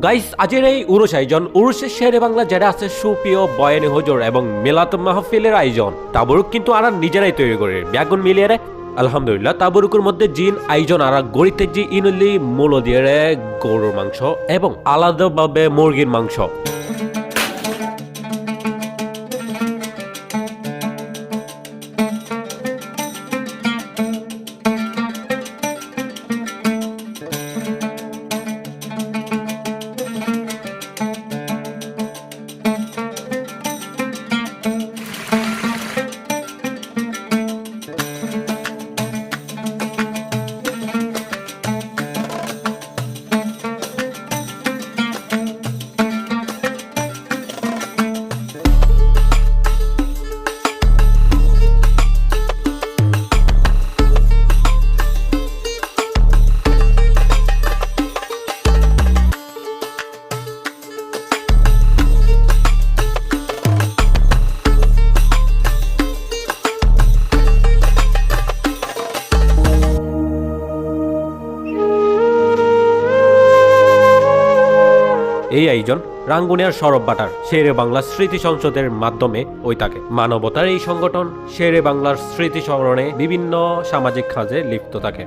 Guys আজের এই উরুস আয়োজন উরুসের শেরে বাংলা যেটা আছে সুপ্রিয় বয়ানে হুজুর এবং মিলাদ মাহফিলের আয়োজন তাবরুক কিন্তু আরা নিজেরাই তৈরি করে ব্যাগুন মিলিয়ে আলহামদুলিল্লাহ তাবরুকের মধ্যে জিন আয়োজন আরা গড়িতে জি ইনলি মূল দিয়ে গরুর মাংস এবং আলাদাভাবে মুরগির মাংস এই আয়োজন রাঙ্গুনিয়ার সরব বাটার শেরে বাংলা স্মৃতি সংসদের মাধ্যমে ওই থাকে মানবতার এই সংগঠন শেরে বাংলার স্মৃতি স্মরণে বিভিন্ন সামাজিক কাজে লিপ্ত থাকে।